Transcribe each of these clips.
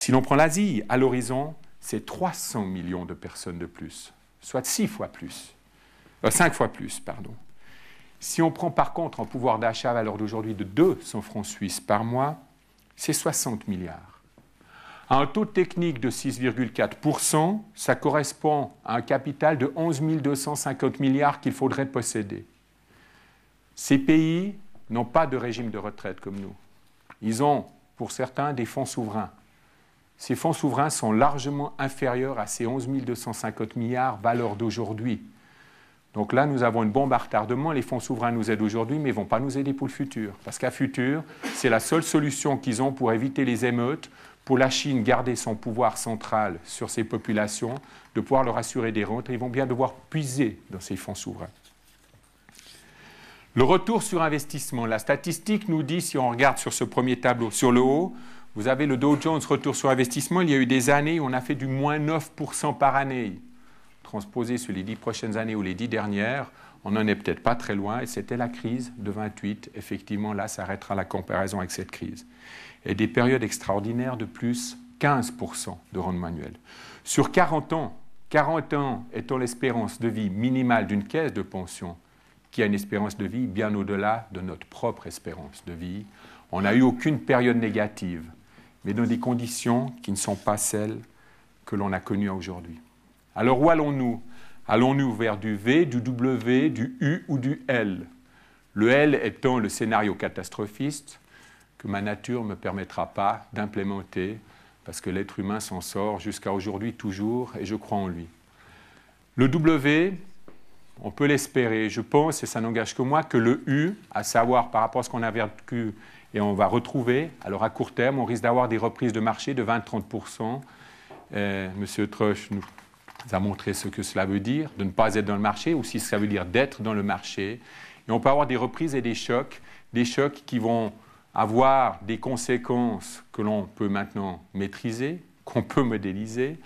Si l'on prend l'Asie, à l'horizon, c'est 300 millions de personnes de plus, soit 5 fois plus, pardon. Si on prend par contre un pouvoir d'achat à l'heure d'aujourd'hui de 200 francs suisses par mois, c'est 60 milliards. À un taux technique de 6,4%, ça correspond à un capital de 11 250 milliards qu'il faudrait posséder. Ces pays n'ont pas de régime de retraite comme nous. Ils ont, pour certains, des fonds souverains. Ces fonds souverains sont largement inférieurs à ces 11 250 milliards valeur d'aujourd'hui. Donc là, nous avons une bombe à retardement. Les fonds souverains nous aident aujourd'hui, mais ne vont pas nous aider pour le futur. Parce qu'à futur, c'est la seule solution qu'ils ont pour éviter les émeutes, pour la Chine garder son pouvoir central sur ses populations, de pouvoir leur assurer des rentes. Ils vont bien devoir puiser dans ces fonds souverains. Le retour sur investissement. La statistique nous dit, si on regarde sur ce premier tableau, sur le haut, vous avez le Dow Jones retour sur investissement. Il y a eu des années où on a fait du moins 9% par année. Transposé sur les 10 prochaines années ou les 10 dernières, on n'en est peut-être pas très loin. Et c'était la crise de 28. Effectivement, là, ça arrêtera la comparaison avec cette crise. Et des périodes extraordinaires de plus 15% de rendement annuel. Sur 40 ans étant l'espérance de vie minimale d'une caisse de pension, qui a une espérance de vie bien au-delà de notre propre espérance de vie, on n'a eu aucune période négative, mais dans des conditions qui ne sont pas celles que l'on a connues aujourd'hui. Alors où allons-nous? Allons-nous vers du V, du W, du U ou du L? Le L étant le scénario catastrophiste que ma nature ne me permettra pas d'implémenter parce que l'être humain s'en sort jusqu'à aujourd'hui toujours et je crois en lui. Le W, on peut l'espérer. Je pense, et ça n'engage que moi, que le U, à savoir par rapport à ce qu'on a vécu et on va retrouver, alors à court terme, on risque d'avoir des reprises de marché de 20-30%. Monsieur Trush nous a montré ce que cela veut dire, de ne pas être dans le marché, ou si ça veut dire d'être dans le marché. Et on peut avoir des reprises et des chocs qui vont avoir des conséquences que l'on peut maintenant maîtriser, qu'on peut modéliser,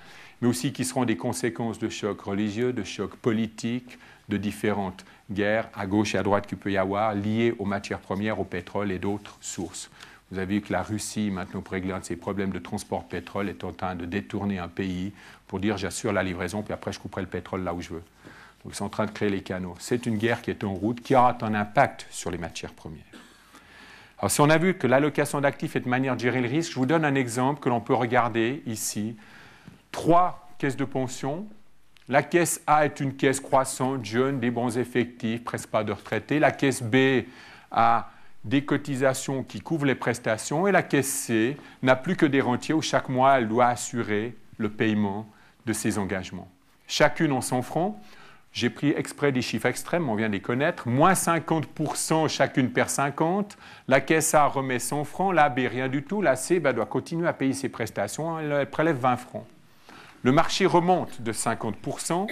mais aussi qui seront des conséquences de chocs religieux, de chocs politiques, de différentes guerres à gauche et à droite qu'il peut y avoir, liées aux matières premières, au pétrole et d'autres sources. Vous avez vu que la Russie, maintenant, pour régler un de ses problèmes de transport de pétrole, est en train de détourner un pays pour dire « j'assure la livraison, puis après je couperai le pétrole là où je veux ». Donc ils sont en train de créer les canaux. C'est une guerre qui est en route, qui aura un impact sur les matières premières. Alors si on a vu que l'allocation d'actifs est une manière de gérer le risque, je vous donne un exemple que l'on peut regarder ici. 3 caisses de pension. La caisse A est une caisse croissante, jeune, des bons effectifs, presque pas de retraités. La caisse B a des cotisations qui couvrent les prestations. Et la caisse C n'a plus que des rentiers où chaque mois, elle doit assurer le paiement de ses engagements. Chacune en 100 francs. J'ai pris exprès des chiffres extrêmes, on vient de les connaître. Moins 50%, chacune perd 50. La caisse A remet 100 francs, la B rien du tout. La C doit continuer à payer ses prestations, elle prélève 20 francs. Le marché remonte de 50%.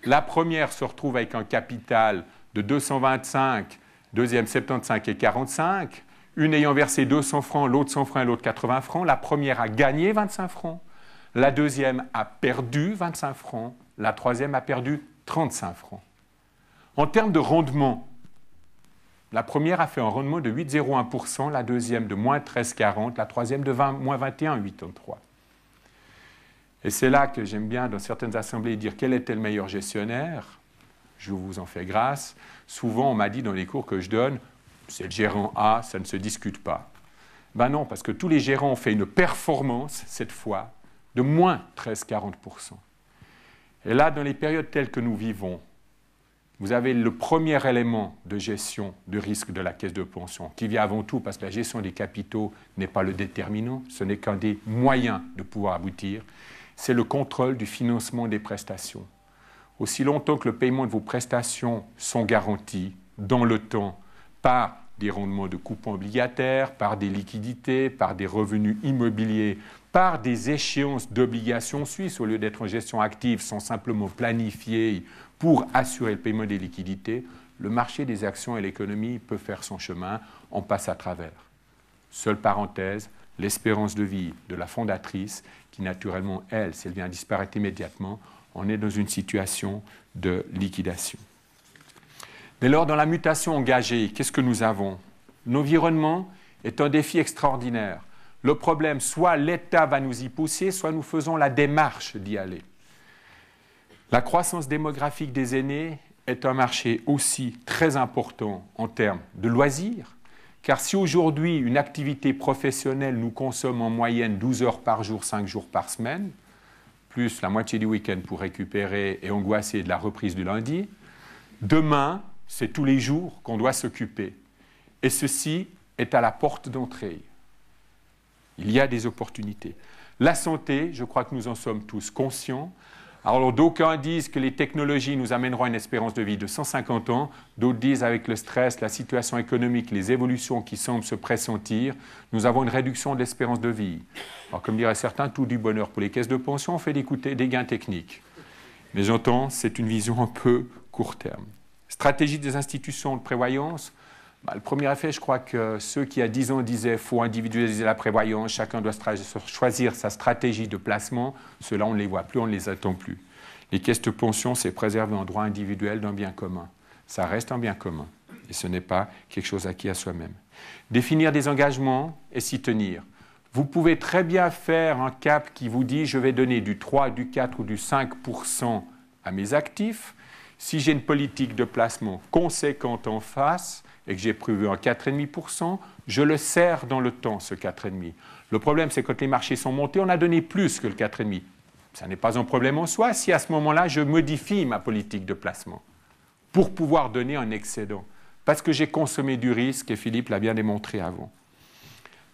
La première se retrouve avec un capital de 225, deuxième 75 et 45. Une ayant versé 200 francs, l'autre 100 francs et l'autre 80 francs. La première a gagné 25 francs. La deuxième a perdu 25 francs. La troisième a perdu 35 francs. En termes de rendement, la première a fait un rendement de 8,01%, la deuxième de moins 13,40%, la troisième de moins 21,83%. Et c'est là que j'aime bien, dans certaines assemblées, dire quel était le meilleur gestionnaire. Je vous en fais grâce. Souvent, on m'a dit dans les cours que je donne, c'est le gérant A, ça ne se discute pas. Ben non, parce que tous les gérants ont fait une performance, cette fois, de moins 13,40%. Et là, dans les périodes telles que nous vivons, vous avez le premier élément de gestion de risque de la caisse de pension, qui vient avant tout parce que la gestion des capitaux n'est pas le déterminant, ce n'est qu'un des moyens de pouvoir aboutir, c'est le contrôle du financement des prestations. Aussi longtemps que le paiement de vos prestations sont garantis dans le temps par des rendements de coupons obligataires, par des liquidités, par des revenus immobiliers, par des échéances d'obligations suisses, au lieu d'être en gestion active, sont simplement planifiées pour assurer le paiement des liquidités, le marché des actions et l'économie peut faire son chemin, on passe à travers. Seule parenthèse, l'espérance de vie de la fondatrice, qui naturellement, elle, si elle vient disparaître immédiatement, on est dans une situation de liquidation. Dès lors, dans la mutation engagée, qu'est-ce que nous avons? L'environnement est un défi extraordinaire. Le problème, soit l'État va nous y pousser, soit nous faisons la démarche d'y aller. La croissance démographique des aînés est un marché aussi très important en termes de loisirs, car si aujourd'hui une activité professionnelle nous consomme en moyenne 12 heures par jour, 5 jours par semaine, plus la moitié du week-end pour récupérer et angoisser de la reprise du lundi, demain, c'est tous les jours qu'on doit s'occuper. Et ceci est à la porte d'entrée. Il y a des opportunités. La santé, je crois que nous en sommes tous conscients. Alors d'aucuns disent que les technologies nous amèneront à une espérance de vie de 150 ans, d'autres disent avec le stress, la situation économique, les évolutions qui semblent se pressentir, nous avons une réduction de l'espérance de vie. Alors comme diraient certains, tout du bonheur pour les caisses de pension, on fait des gains techniques. Mais j'entends, c'est une vision un peu court terme. Stratégie des institutions de prévoyance. Le premier effet, je crois que ceux qui, il y a 10 ans, disaient qu'il faut individualiser la prévoyance, chacun doit choisir sa stratégie de placement, ceux-là, on ne les voit plus, on ne les attend plus. Les caisses de pension, c'est préserver un droit individuel d'un bien commun. Ça reste un bien commun, et ce n'est pas quelque chose acquis à soi-même. Définir des engagements et s'y tenir. Vous pouvez très bien faire un cap qui vous dit « je vais donner du 3, du 4 ou du 5% à mes actifs ». Si j'ai une politique de placement conséquente en face, et que j'ai prévu un 4,5%, je le serre dans le temps, ce 4,5%. Le problème, c'est que quand les marchés sont montés, on a donné plus que le 4,5%. Ça n'est pas un problème en soi si à ce moment-là, je modifie ma politique de placement pour pouvoir donner un excédent. Parce que j'ai consommé du risque, et Philippe l'a bien démontré avant.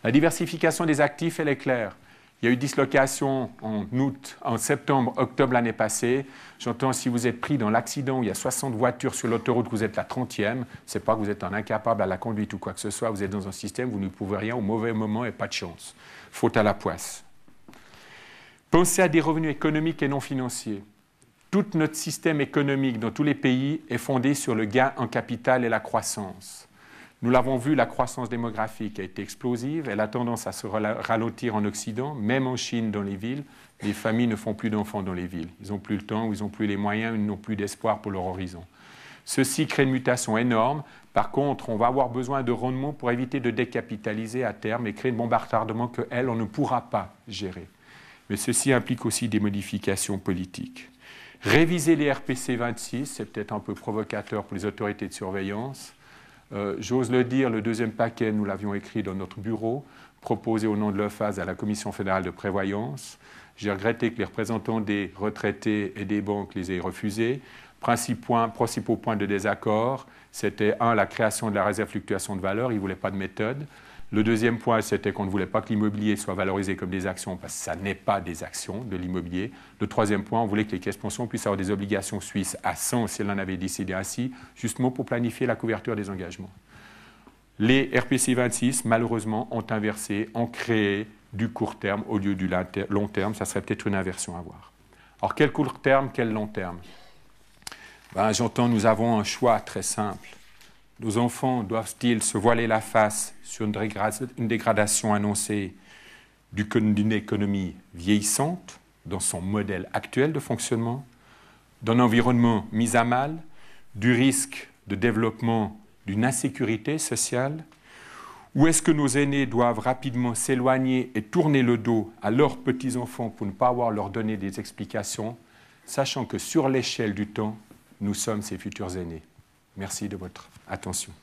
La diversification des actifs, elle est claire. Il y a eu dislocation en septembre, octobre l'année passée. J'entends, si vous êtes pris dans l'accident où il y a 60 voitures sur l'autoroute, vous êtes la 30e, ce n'est pas que vous êtes un incapable à la conduite ou quoi que ce soit, vous êtes dans un système où vous ne pouvez rien au mauvais moment et pas de chance. Faute à la poisse. Pensez à des revenus économiques et non financiers. Tout notre système économique dans tous les pays est fondé sur le gain en capital et la croissance. Nous l'avons vu, la croissance démographique a été explosive. Elle a tendance à se ralentir en Occident, même en Chine, dans les villes. Les familles ne font plus d'enfants dans les villes. Ils n'ont plus le temps, ou ils n'ont plus les moyens, ils n'ont plus d'espoir pour leur horizon. Ceci crée une mutation énorme. Par contre, on va avoir besoin de rendement pour éviter de décapitaliser à terme et créer une bombe à retardement qu'elle, on ne pourra pas gérer. Mais ceci implique aussi des modifications politiques. Réviser les RPC 26, c'est peut-être un peu provocateur pour les autorités de surveillance. J'ose le dire, le deuxième paquet, nous l'avions écrit dans notre bureau, proposé au nom de l'OFAS à la Commission fédérale de prévoyance. J'ai regretté que les représentants des retraités et des banques les aient refusés. Principaux points de désaccord, c'était la création de la réserve fluctuation de valeur, ils ne voulaient pas de méthode. Le deuxième point, c'était qu'on ne voulait pas que l'immobilier soit valorisé comme des actions, parce que ça n'est pas des actions de l'immobilier. Le troisième point, on voulait que les caisses pensions puissent avoir des obligations suisses à 100 si elles en avaient décidé ainsi, justement pour planifier la couverture des engagements. Les RPC 26, malheureusement, ont inversé, ont créé du court terme au lieu du long terme. Ça serait peut-être une inversion à voir. Alors, quel court terme, quel long terme? J'entends, nous avons un choix très simple. Nos enfants doivent-ils se voiler la face sur une dégradation annoncée d'une économie vieillissante dans son modèle actuel de fonctionnement, d'un environnement mis à mal, du risque de développement d'une insécurité sociale, ou est-ce que nos aînés doivent rapidement s'éloigner et tourner le dos à leurs petits-enfants pour ne pas avoir leur donner des explications, sachant que sur l'échelle du temps, nous sommes ces futurs aînés. Merci de votre attention.